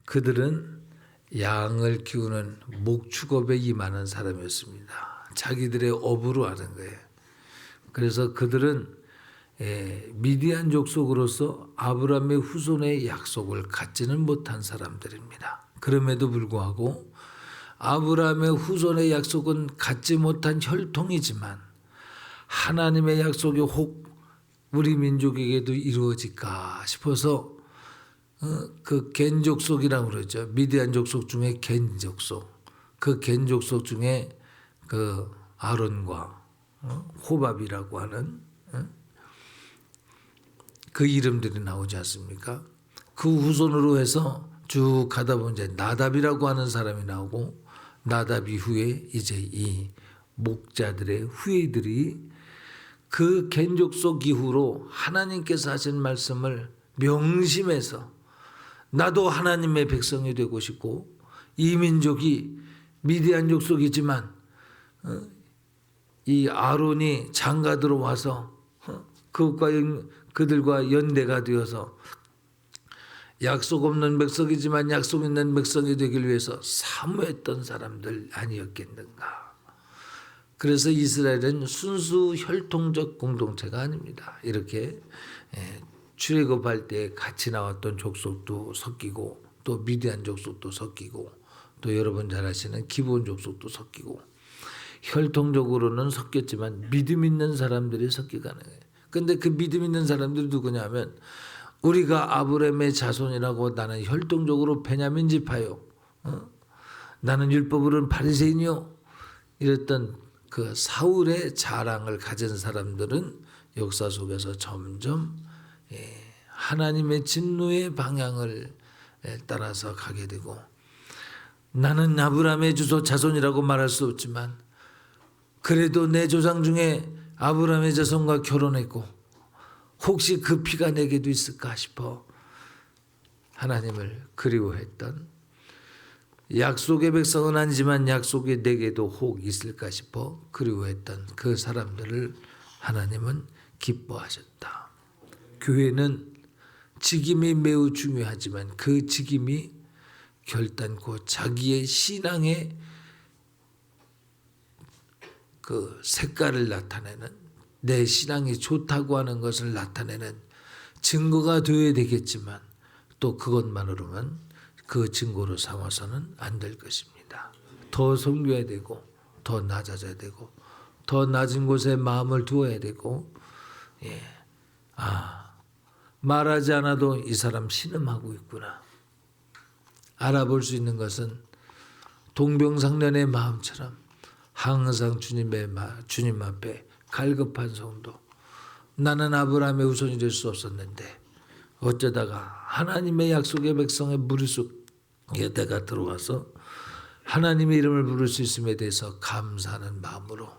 그들은 양을 키우는 목축업에 임하는 사람이었습니다. 자기들의 업으로 하는 거예요. 그래서 그들은 미디안 족속으로서 아브라함의 후손의 약속을 갖지는 못한 사람들입니다. 그럼에도 불구하고 아브라함의 후손의 약속은 갖지 못한 혈통이지만 하나님의 약속이 혹 우리 민족에게도 이루어질까 싶어서 그 겐 족속이라고 그러죠. 미디안 족속 중에 겐 족속. 그 겐 족속 중에 그 아론과 호밥이라고 하는 그 이름들이 나오지 않습니까? 그 후손으로 해서 쭉 가다 보면 이제 나답이라고 하는 사람이 나오고 나답 이후에 이제 이 목자들의 후예들이 그 겐 족속 이후로 하나님께서 하신 말씀을 명심해서 나도 하나님의 백성이 되고 싶고 이 민족이 미디안 족속이지만 이 아론이 장가 들어와서 그들과 연대가 되어서 약속 없는 백성이지만 약속 있는 백성이 되길 위해서 사모했던 사람들 아니었겠는가. 그래서 이스라엘은 순수 혈통적 공동체가 아닙니다. 이렇게 출애굽할 때 같이 나왔던 족속도 섞이고 또 미디안 족속도 섞이고 또 여러분 잘 아시는 기브온 족속도 섞이고 혈통적으로는 섞였지만 믿음 있는 사람들이 섞여가는 거예요. 그런데 그 믿음 있는 사람들이 누구냐면 우리가 아브라함의 자손이라고 나는 혈통적으로 베냐민 지파요. 나는 율법으로는 바리새인이요. 이랬던 그 사울의 자랑을 가진 사람들은 역사 속에서 점점 하나님의 진노의 방향을 따라서 가게 되고 나는 아브라함의 주소 자손이라고 말할 수 없지만 그래도 내 조상 중에 아브라함의 자손과 결혼했고 혹시 그 피가 내게도 있을까 싶어 하나님을 그리워했던 약속의 백성은 아니지만 약속이 내게도 혹 있을까 싶어 그리워했던 그 사람들을 하나님은 기뻐하셨다. 교회는 직임이 매우 중요하지만 그 직임이 결단코 자기의 신앙의 그 색깔을 나타내는 내 신앙이 좋다고 하는 것을 나타내는 증거가 되어야 되겠지만 또 그것만으로는 그 증거로 삼아서는 안 될 것입니다. 더 섬겨야 되고 더 낮아져야 되고 더 낮은 곳에 마음을 두어야 되고 말하지 않아도 이 사람 신음하고 있구나. 알아볼 수 있는 것은 동병상련의 마음처럼 항상 주님 앞에 갈급한 성도. 나는 아브라함의 후손이 될 수 없었는데 어쩌다가 하나님의 약속의 백성의 무리 속에 내가 들어와서 하나님의 이름을 부를 수 있음에 대해서 감사하는 마음으로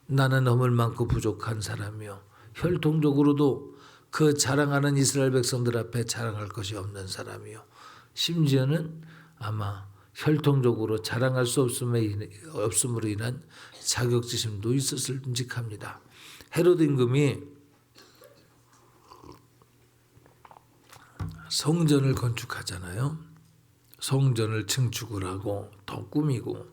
나는 허물 많고 부족한 사람이요 혈통적으로도 그 자랑하는 이스라엘 백성들 앞에 자랑할 것이 없는 사람이요 심지어는 아마 혈통적으로 자랑할 수 없음으로 인한 자격지심도 있었을 끔찍합니다. 헤로드 임금이 성전을 건축하잖아요. 성전을 증축을 하고 더 꾸미고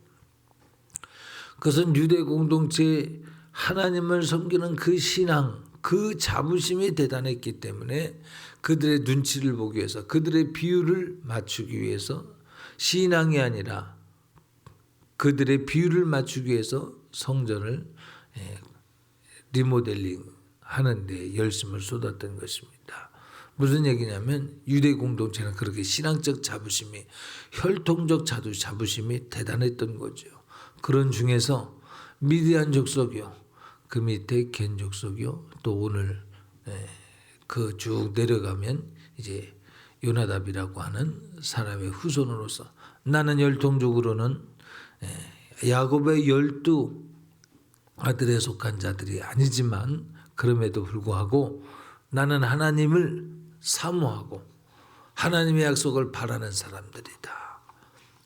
그것은 유대 공동체의 하나님을 섬기는 그 신앙, 그 자부심이 대단했기 때문에 그들의 눈치를 보기 위해서 그들의 비율을 맞추기 위해서 신앙이 아니라 그들의 비율을 맞추기 위해서 성전을 리모델링 하는데 열심을 쏟았던 것입니다. 무슨 얘기냐면 유대 공동체는 그렇게 신앙적 자부심이 혈통적 자부심이 대단했던 거죠. 그런 중에서 미디안 족속이요. 그 밑에 겐 족속이요. 또 오늘 그 쭉 내려가면 이제 요나답이라고 하는 사람의 후손으로서 나는 혈통적으로는 야곱의 12 아들에 속한 자들이 아니지만 그럼에도 불구하고 나는 하나님을 사모하고 하나님의 약속을 바라는 사람들이다.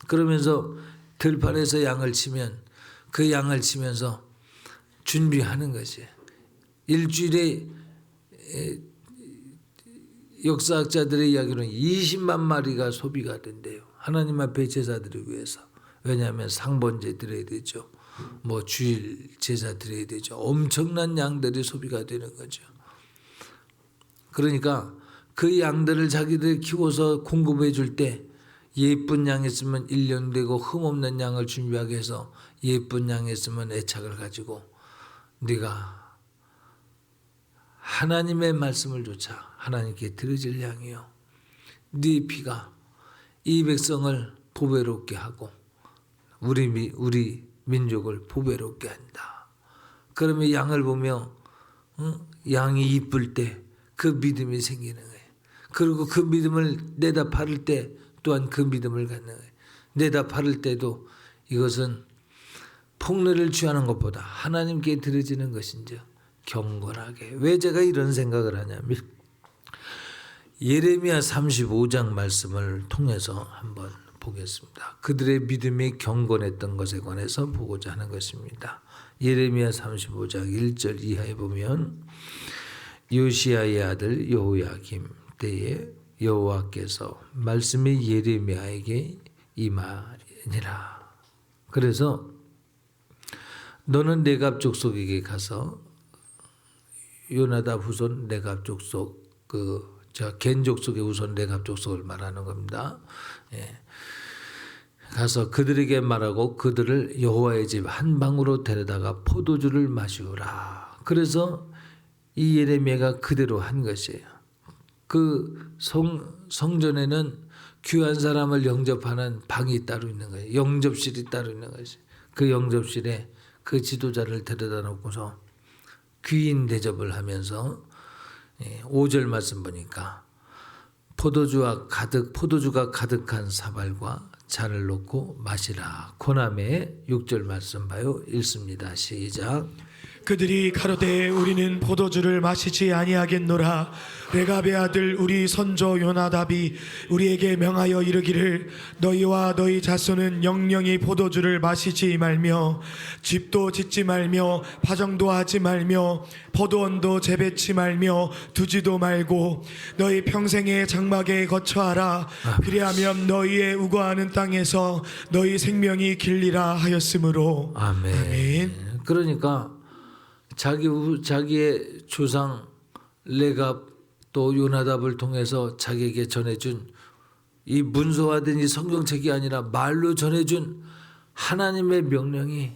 그러면서 들판에서 양을 치면 그 양을 치면서 준비하는 것이 일주일에 역사학자들의 이야기로는 20만 마리가 소비가 된대요. 하나님 앞에 제사드리기 위해서. 왜냐하면 상번제 드려야 되죠. 뭐 주일 제사 드려야 되죠. 엄청난 양들이 소비가 되는 거죠. 그러니까 그 양들을 자기들이 키워서 공급해 줄 때 예쁜 양 있으면 1년 되고 흠없는 양을 준비하게 해서 예쁜 양 있으면 애착을 가지고 네가 하나님의 말씀을 좇아 하나님께 드려질 양이요 네 피가 이 백성을 보배롭게 하고 우리 민족을 보배롭게 한다. 그러면 양을 보며 양이 이쁠 때 그 믿음이 생기는 거예요. 그리고 그 믿음을 내다 팔을 때 또한 그 믿음을 갖는 거예요. 내다 팔을 때도 이것은 폭로를 취하는 것보다 하나님께 드려지는 것인지 경건하게. 왜 제가 이런 생각을 하냐면 예레미야 35장 말씀을 통해서 한번 보겠습니다. 그들의 믿음이 경건했던 것에 관해서 보고자 하는 것입니다. 예레미야 35장 1절 이하에 보면 요시야의 아들 여호야김 때에 여호와께서 말씀이 예레미야에게 임하니라. 그래서 너는 네갑 족속에게 가서 요나답 후손 네갑 족속 겐 족속의 후손 네갑 족속을 말하는 겁니다. 예. 가서 그들에게 말하고 그들을 여호와의 집 한 방으로 데려다가 포도주를 마시오라. 그래서 이 예레미야가 그대로 한 것이에요. 그 성전에는 귀한 사람을 영접하는 방이 따로 있는 거예요. 영접실이 따로 있는 것이. 그 영접실에 그 지도자를 데려다 놓고서 귀인 대접을 하면서 5절 말씀 보니까 포도주가 가득한 사발과 잔을 놓고 마시라. 고남의 6절 말씀 봐요. 읽습니다. 시작. 그들이 가로되 우리는 포도주를 마시지 아니하겠노라. 레갑의 아들 우리 선조 요나답이 우리에게 명하여 이르기를 너희와 너희 자손은 영영이 포도주를 마시지 말며 집도 짓지 말며 파정도 하지 말며 포도원도 재배치 말며 두지도 말고 너희 평생의 장막에 거처하라. 그리하면 너희의 우거하는 땅에서 너희 생명이 길리라 하였으므로. 아멘. 아멘. 그러니까 자기의 조상 레갑 또 요나답을 통해서 자기에게 전해준 이 문서화된 이 성경책이 아니라 말로 전해준 하나님의 명령이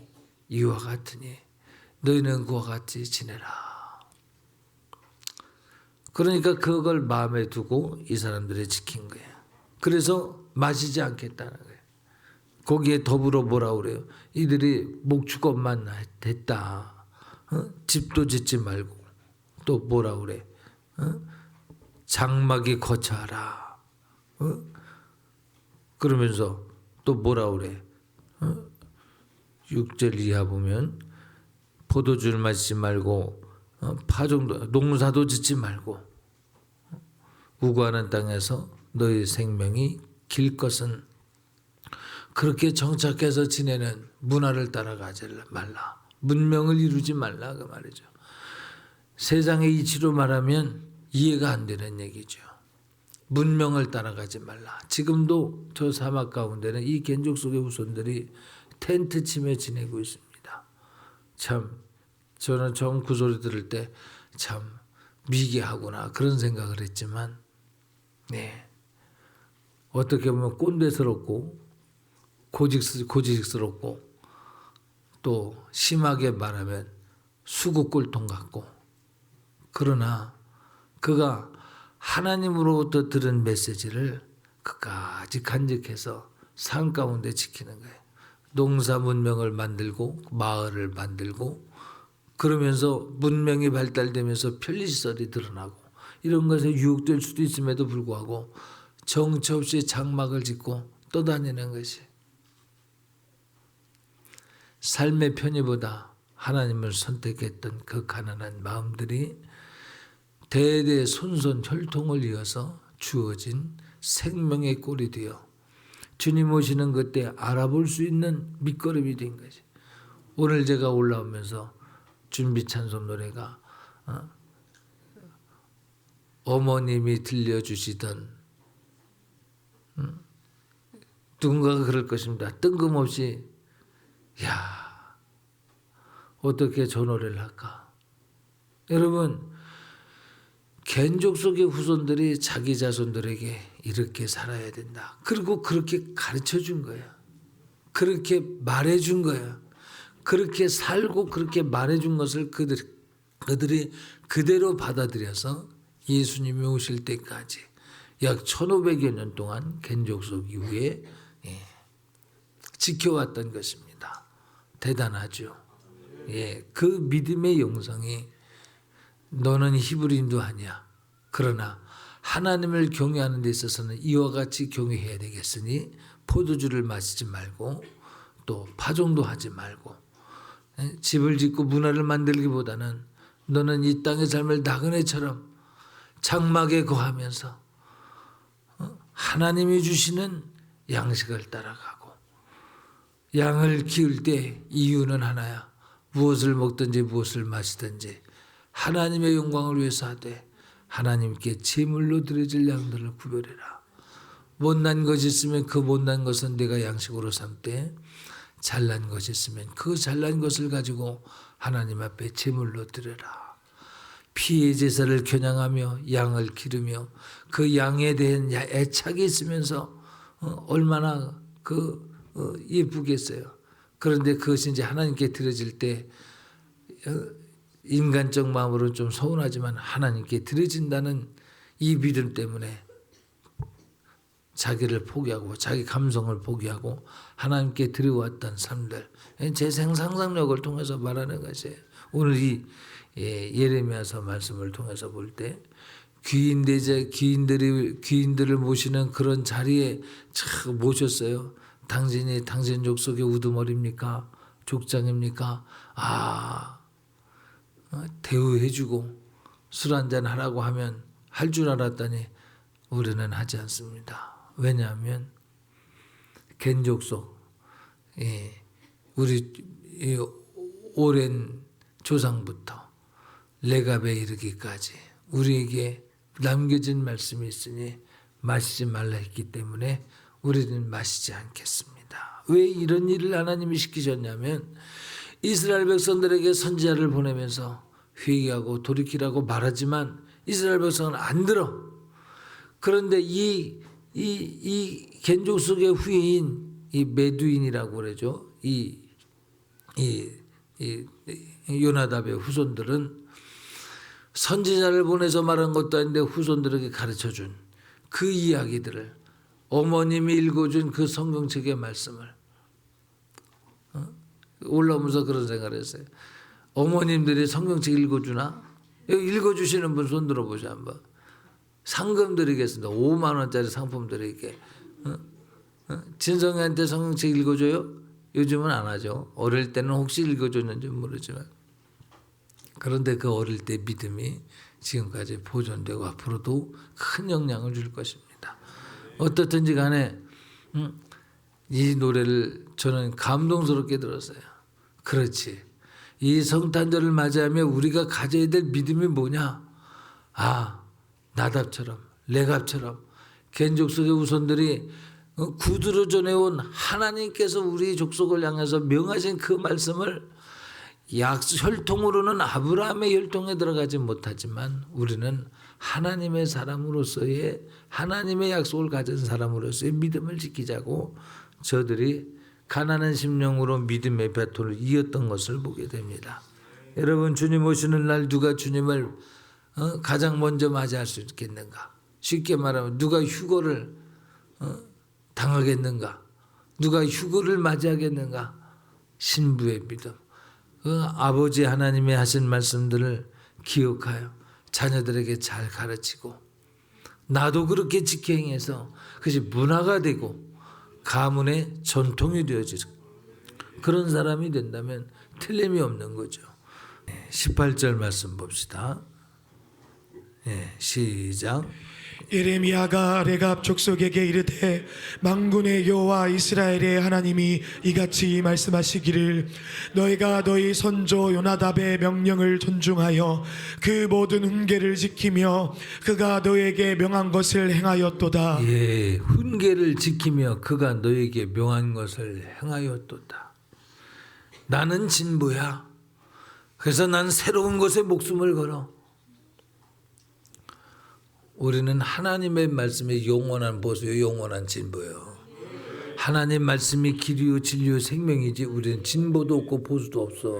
이와 같으니 너희는 그와 같이 지내라. 그러니까 그걸 마음에 두고 이 사람들이 지킨 거예요. 그래서 마시지 않겠다는 거예요. 거기에 더불어 뭐라 그래요? 이들이 목축업만 됐다. 집도 짓지 말고 또 뭐라 그래? 장막이 거처하라. 그러면서 또 뭐라 그래? 6절 이하 보면 포도주를 마시지 말고 파종도 농사도 짓지 말고 우거하는 땅에서 너희 생명이 길 것은 그렇게 정착해서 지내는 문화를 따라가지 말라. 문명을 이루지 말라 그 말이죠. 세상의 이치로 말하면 이해가 안 되는 얘기죠. 문명을 따라가지 말라. 지금도 저 사막 가운데는 이 겐족 속의 후손들이 텐트 치며 지내고 있습니다. 참 저는 처음 그 소리 들을 때 참 미개하구나 그런 생각을 했지만 어떻게 보면 꼰대스럽고 고지식스럽고 또 심하게 말하면 수구꼴통 같고 그러나 그가 하나님으로부터 들은 메시지를 끝까지 간직해서 삶 가운데 지키는 거예요. 농사 문명을 만들고 마을을 만들고 그러면서 문명이 발달되면서 편리시설이 드러나고 이런 것에 유혹될 수도 있음에도 불구하고 정처 없이 장막을 짓고 떠다니는 것이 삶의 편의보다 하나님을 선택했던 그 가난한 마음들이 대대 손손 혈통을 이어서 주어진 생명의 꼴이 되어 주님 오시는 그때 알아볼 수 있는 밑거름이 된 것이. 오늘 제가 올라오면서 준비 찬송 노래가 어머님이 들려주시던 누군가가 그럴 것입니다. 뜬금없이 야 어떻게 저 노래를 할까? 여러분 겐족 속의 후손들이 자기 자손들에게 이렇게 살아야 된다. 그리고 그렇게 가르쳐 준 거야. 그렇게 말해 준 거야. 그렇게 살고 그렇게 말해 준 것을 그들이 그대로 받아들여서 예수님이 오실 때까지 약 1500여 년 동안 겐족속 이후에 지켜왔던 것입니다. 대단하죠. 그 믿음의 영성이 너는 히브리인도 아니야. 그러나 하나님을 경외하는 데 있어서는 이와 같이 경외해야 되겠으니 포도주를 마시지 말고 또 파종도 하지 말고 집을 짓고 문화를 만들기보다는 너는 이 땅의 삶을 나그네처럼 장막에 거하면서 하나님이 주시는 양식을 따라가고 양을 키울 때 이유는 하나야. 무엇을 먹든지 무엇을 마시든지 하나님의 영광을 위해서 하되 하나님께 제물로 드려질 양들을 구별해라. 못난 것이 있으면 그 못난 것은 내가 양식으로 삼되 잘난 것이 있으면 그 잘난 것을 가지고 하나님 앞에 제물로 드려라. 피의 제사를 겨냥하며 양을 기르며 그 양에 대한 애착이 있으면서 얼마나 예쁘겠어요. 그런데 그것이 이제 하나님께 드려질 때 인간적 마음으로는 좀 서운하지만 하나님께 드려진다는 이 믿음 때문에 자기를 포기하고 자기 감성을 포기하고 하나님께 드려왔던 삶들, 제 상상력을 통해서 말하는 것이에요. 오늘 이 예레미야서 말씀을 통해서 볼 때 귀인들을 모시는 그런 자리에 참 모셨어요. 당신이 당신 족속의 우두머리입니까? 족장입니까? 대우해주고 술 한잔 하라고 하면 할 줄 알았더니 우리는 하지 않습니다. 왜냐하면 겐족속 우리 오랜 조상부터 레갑에 이르기까지 우리에게 남겨진 말씀이 있으니 마시지 말라 했기 때문에 우리는 마시지 않겠습니다. 왜 이런 일을 하나님이 시키셨냐면 이스라엘 백성들에게 선지자를 보내면서 회개하고 돌이키라고 말하지만 이스라엘 백성은 안 들어. 그런데 이 겐족 속의 후예인 이 메두인이라고 그러죠. 이 요나답의 후손들은 선지자를 보내서 말한 것도 아닌데 후손들에게 가르쳐준 그 이야기들을 어머님이 읽어준 그 성경책의 말씀을 올라오면서 그런 생각을 했어요. 어머님들이 성경책 읽어주나? 여기 읽어주시는 분 손 들어보자 한번. 상금 드리겠습니다. 5만 원짜리 상품 드릴게. 진성이한테 성경책 읽어줘요? 요즘은 안 하죠. 어릴 때는 혹시 읽어줬는지 모르지만. 그런데 그 어릴 때 믿음이 지금까지 보존되고 앞으로도 큰 영향을 줄 것입니다. 어떻든지 간에 이 노래를 저는 감동스럽게 들었어요. 그렇지. 이 성탄절을 맞이하며 우리가 가져야 될 믿음이 뭐냐? 나답처럼 레갑처럼 겐족 속의 후손들이 구두로 전해온 하나님께서 우리 족속을 향해서 명하신 그 말씀을 혈통으로는 아브라함의 혈통에 들어가지 못하지만 우리는 하나님의 사람으로서의 하나님의 약속을 가진 사람으로서의 믿음을 지키자고 저들이 가난한 심령으로 믿음의 배토를 이었던 것을 보게 됩니다. 여러분 주님 오시는 날 누가 주님을 가장 먼저 맞이할 수 있겠는가? 쉽게 말하면 누가 휴거를 당하겠는가? 누가 휴거를 맞이하겠는가? 신부의 믿음. 아버지 하나님의 하신 말씀들을 기억하여 자녀들에게 잘 가르치고 나도 그렇게 직행해서 그것이 문화가 되고 가문의 전통이 되어질 그런 사람이 된다면 틀림이 없는 거죠. 18절 말씀 봅시다. 시작. 예레미야가 레갑 족속에게 이르되 만군의 여호와 이스라엘의 하나님이 이같이 말씀하시기를 너희가 너희 선조 요나답의 명령을 존중하여 그 모든 훈계를 지키며 그가 너희에게 명한 것을 행하였도다. 예, 훈계를 지키며 그가 너에게 명한 것을 행하였도다. 나는 진보야. 그래서 난 새로운 것에 목숨을 걸어. 우리는 하나님의 말씀에 영원한 보수요, 영원한 진보요. 하나님 말씀이 길이요, 진리요, 생명이지 우리는 진보도 없고 보수도 없어.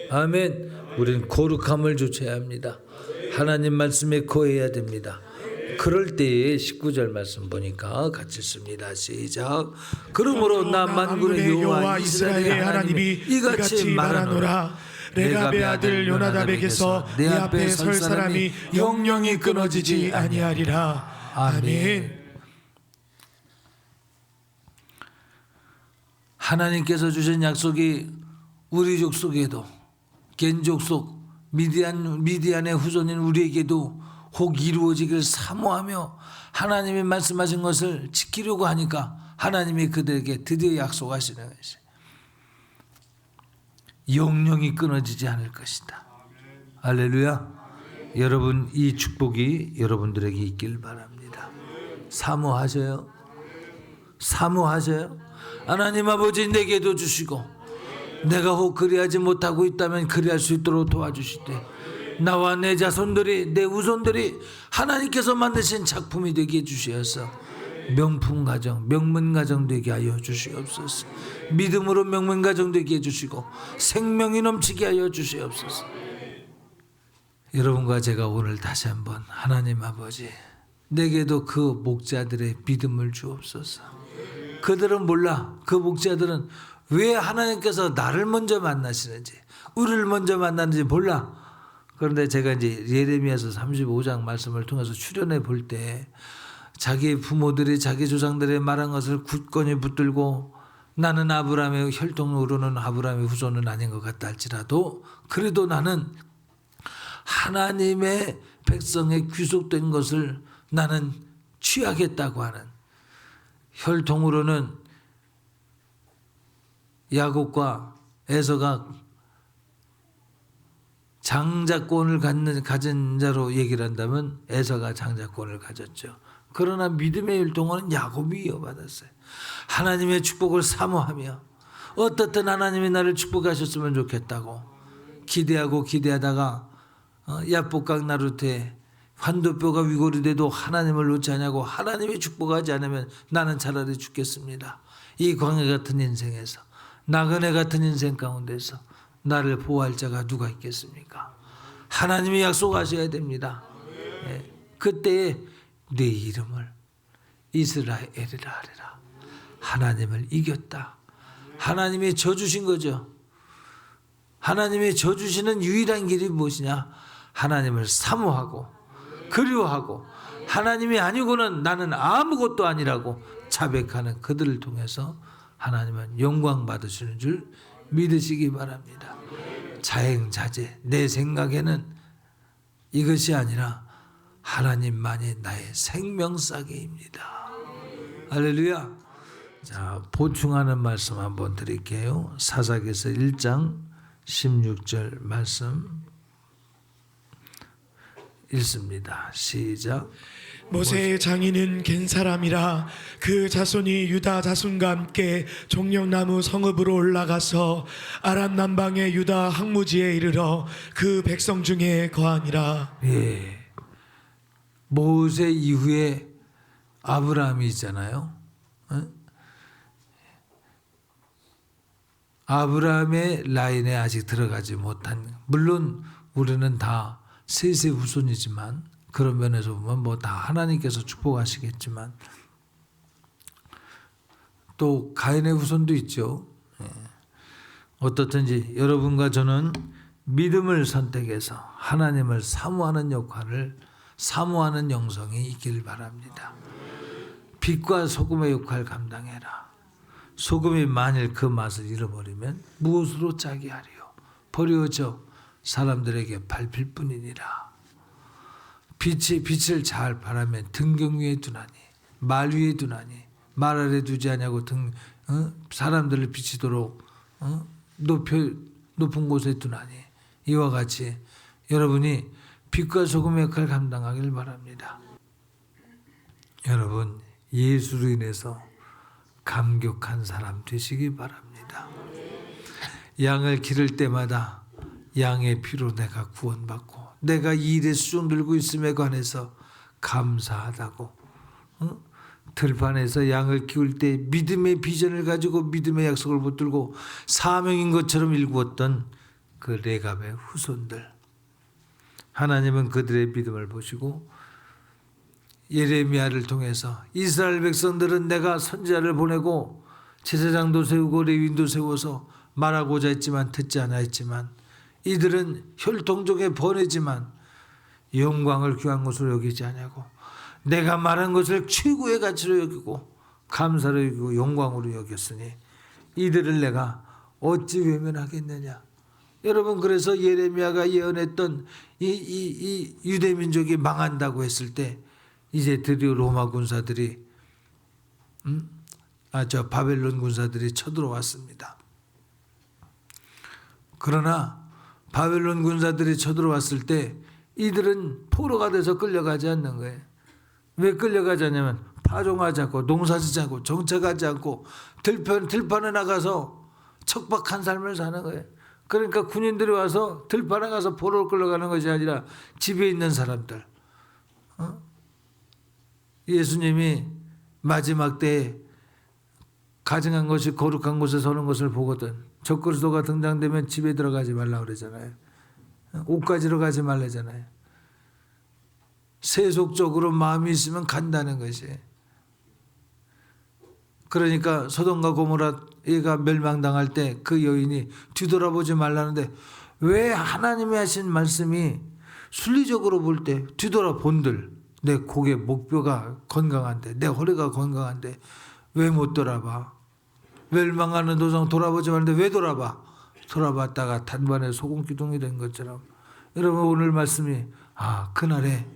아멘. 우리는 거룩함을 좇아야 합니다. 하나님 말씀에 거해야 됩니다. 그럴 때에 19절 말씀 보니까 같이 읽습니다. 시작. 그러므로 나 만군의 여호와 이스라엘의 하나님이 이같이 말하노라. 레갑의 아들 요나답에게서 내 앞에 설 사람이 영영이 끊어지지 아니하리라. 아멘. 하나님께서 주신 약속이 우리 족속에도 겐 족속 미디안의 후손인 우리에게도 혹 이루어지기를 사모하며 하나님이 말씀하신 것을 지키려고 하니까 하나님이 그들에게 드디어 약속하시는 것이 영영이 끊어지지 않을 것이다. 할렐루야. 여러분 이 축복이 여러분들에게 있길 바랍니다. 사모하셔요. 사모하셔요. 하나님 아버지 내게도 주시고 내가 혹 그리하지 못하고 있다면 그리할 수 있도록 도와주시되 나와 내 자손들이 내 후손들이 하나님께서 만드신 작품이 되게 해주시어서 명품 가정, 명문 가정 되게 하여 주시옵소서. 믿음으로 명문 가정 되게 해주시고 생명이 넘치게 하여 주시옵소서. 여러분과 제가 오늘 다시 한번 하나님 아버지 내게도 그 목자들의 믿음을 주옵소서. 그들은 몰라. 그 목자들은 왜 하나님께서 나를 먼저 만나시는지 우리를 먼저 만나는지 몰라. 그런데 제가 이제 예레미야서 35장 말씀을 통해서 출연해 볼 때 자기 부모들이 자기 조상들의 말한 것을 굳건히 붙들고 나는 아브라함의 혈통으로는 아브라함의 후손은 아닌 것 같다 할지라도 그래도 나는 하나님의 백성에 귀속된 것을 나는 취하겠다고 하는 혈통으로는 야곱과 에서가 장자권을 가진 자로 얘기를 한다면 에서가 장자권을 가졌죠. 그러나 믿음의 혈통은 야곱이 이어받았어요. 하나님의 축복을 사모하며 어떻든 하나님이 나를 축복하셨으면 좋겠다고 기대하고 기대하다가 야복강 나루테 환도뼈가 위골이 돼도 하나님을 놓지 않냐고 하나님이 축복하지 않으면 나는 차라리 죽겠습니다. 이 광야 같은 인생에서 나그네 같은 인생 가운데서 나를 보호할 자가 누가 있겠습니까? 하나님이 약속하셔야 됩니다. 네. 그때에 내 이름을 이스라엘이라 하리라. 하나님을 이겼다. 하나님이 져주신 거죠. 하나님이 져주시는 유일한 길이 무엇이냐? 하나님을 사모하고 그리워하고 하나님이 아니고는 나는 아무것도 아니라고 자백하는 그들을 통해서 하나님은 영광 받으시는 줄 믿으시기 바랍니다. 자행자재 내 생각에는 이것이 아니라 하나님만이 나의 생명싸개입니다. 할렐루야. 자, 보충하는 말씀 한번 드릴게요. 사사기서 1장 16절 말씀 읽습니다. 시작. 모세의 장인은 겐 사람이라 그 자손이 유다 자손과 함께 종려나무 성읍으로 올라가서 아람 남방의 유다 항무지에 이르러 그 백성 중에 거하니라. 예. 모세 이후에 아브라함이 있잖아요. 아브라함의 라인에 아직 들어가지 못한, 물론 우리는 다 셋의 후손이지만 그런 면에서 보면 뭐 다 하나님께서 축복하시겠지만 또 가인의 후손도 있죠. 어떻든지 여러분과 저는 믿음을 선택해서 하나님을 사모하는 역할을 사모하는 영성이 있길 바랍니다. 빛과 소금의 역할 감당해라. 소금이 만일 그 맛을 잃어버리면 무엇으로 짜게 하리요? 버려져 사람들에게 밟힐 뿐이니라. 빛을 잘 바라면 등경 위에 두나니 말 위에 두나니 말 아래 두지 아니하고 사람들을 비치도록 높은 곳에 두나니 이와 같이 여러분이 빛과 소금의 역할을 감당하길 바랍니다. 여러분 예수로 인해서 감격한 사람 되시기 바랍니다. 양을 기를 때마다 양의 피로 내가 구원받고 내가 이 일에 수종 들고 있음에 관해서 감사하다고 들판에서 양을 키울 때 믿음의 비전을 가지고 믿음의 약속을 붙들고 사명인 것처럼 일구었던 그 레갑의 후손들, 하나님은 그들의 믿음을 보시고 예레미야를 통해서 이스라엘 백성들은 내가 선지자를 보내고 제사장도 세우고 레위인도 세워서 말하고자 했지만 듣지 않았지만 이들은 혈통족에 번외지만 영광을 귀한 것으로 여기지 아니하고 내가 말한 것을 최고의 가치로 여기고 감사로 여기고 영광으로 여겼으니 이들을 내가 어찌 외면하겠느냐. 여러분, 그래서 예레미야가 예언했던 이 유대 민족이 망한다고 했을 때 이제 드디어 로마 군사들이 바벨론 군사들이 쳐들어왔습니다. 그러나 바벨론 군사들이 쳐들어왔을 때 이들은 포로가 돼서 끌려가지 않는 거예요. 왜 끌려가지 않냐면 파종하지 않고 농사짓지 않고 정착하지 않고 들판에 나가서 척박한 삶을 사는 거예요. 그러니까 군인들이 와서 들판에 가서 포로를 끌려가는 것이 아니라 집에 있는 사람들. 예수님이 마지막 때에 가증한 것이 거룩한 곳에 서는 것을 보거든 적그리스도가 등장되면 집에 들어가지 말라 그러잖아요. 옷 가지러 가지 말라잖아요. 세속적으로 마음이 있으면 간다는 것이. 그러니까 소돔과 고모라가 멸망당할 때 그 여인이 뒤돌아보지 말라는데 왜 하나님이 하신 말씀이 순리적으로 볼 때 뒤돌아본들 내 고개 목뼈가 건강한데 내 허리가 건강한데 왜 못 돌아봐? 멸망하는 도성 돌아보지 말는데 왜 돌아봐? 돌아봤다가 단번에 소금 기둥이 된 것처럼 여러분 오늘 말씀이 그날에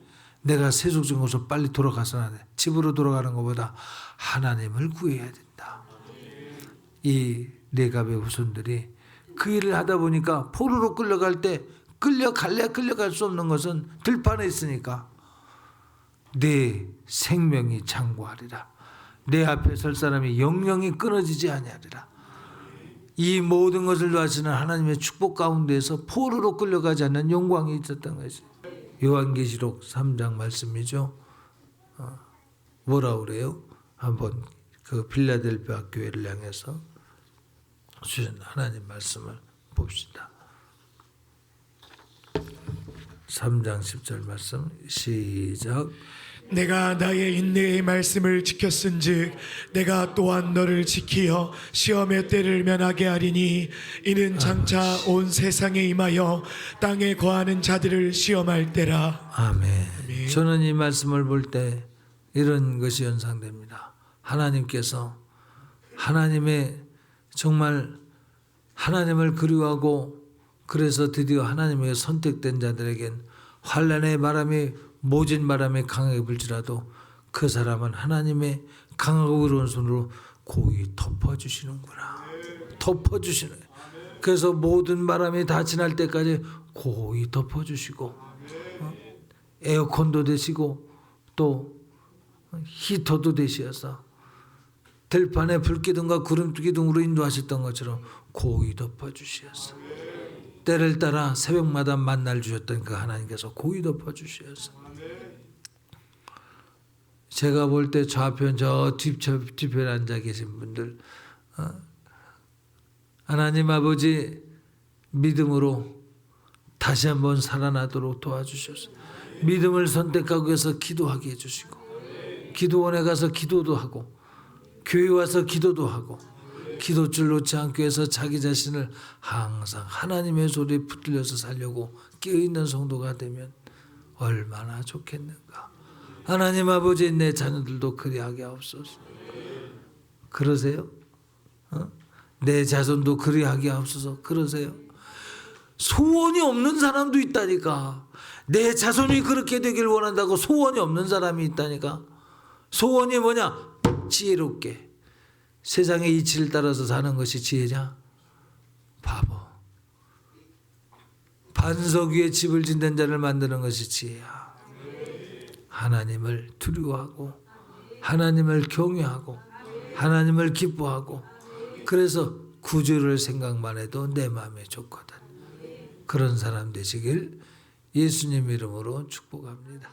내가 세속적인 곳으로 빨리 돌아가서는 안 돼. 집으로 돌아가는 것보다 하나님을 구해야 된다. 이 레갑의 후손들이 그 일을 하다 보니까 포로로 끌려갈 때 끌려갈 수 없는 것은 들판에 있으니까 내 생명이 장구하리라. 내 앞에 설 사람이 영영이 끊어지지 아니하리라. 이 모든 것을 도하시는 하나님의 축복 가운데에서 포로로 끌려가지 않는 영광이 있었던 것이 요한계시록 3장 말씀이죠. 뭐라 그래요? 한번 그 빌라델비아 교회를 향해서 주신 하나님 말씀을 봅시다. 3장 10절 말씀 시작. 내가 나의 인내의 말씀을 지켰은즉 내가 또한 너를 지키어 시험의 때를 면하게 하리니 이는 장차 온 세상에 임하여 땅에 거하는 자들을 시험할 때라. 아멘. 저는 이 말씀을 볼 때 이런 것이 연상됩니다. 하나님께서 정말 하나님을 그리워하고 그래서 드디어 하나님에게 선택된 자들에겐 환난의 바람이 모진 바람이 강하게 불지라도 그 사람은 하나님의 강하고 의로운 손으로 고이 덮어주시는구나. 덮어주시는. 그래서 모든 바람이 다 지날 때까지 고이 덮어주시고 에어컨도 되시고 또 히터도 되시어서 들판에 불기둥과 구름기둥으로 인도하셨던 것처럼 고이 덮어주시어서 때를 따라 새벽마다 만날 주셨던 그 하나님께서 고이 덮어주시어서 제가 볼 때 좌편 저 뒤편에 앉아 계신 분들 하나님 아버지 믿음으로 다시 한번 살아나도록 도와주셔서 믿음을 선택하기 위해서 기도하게 해주시고 기도원에 가서 기도도 하고 교회 와서 기도도 하고 기도줄 놓지 않기 위해서 자기 자신을 항상 하나님의 소리에 붙들려서 살려고 깨어있는 성도가 되면 얼마나 좋겠는가. 하나님 아버지 내 자녀들도 그리하게 하옵소서. 그러세요? 내 자손도 그리하게 하옵소서. 그러세요? 소원이 없는 사람도 있다니까. 내 자손이 그렇게 되길 원한다고 소원이 없는 사람이 있다니까. 소원이 뭐냐? 지혜롭게 세상의 이치를 따라서 사는 것이 지혜냐? 바보. 반석 위에 집을 짓는 자를 만드는 것이 지혜야. 하나님을 두려워하고 하나님을 경외하고 하나님을 기뻐하고, 그래서 구주를 생각만 해도 내 마음에 좋거든. 그런 사람 되시길 예수님 이름으로 축복합니다.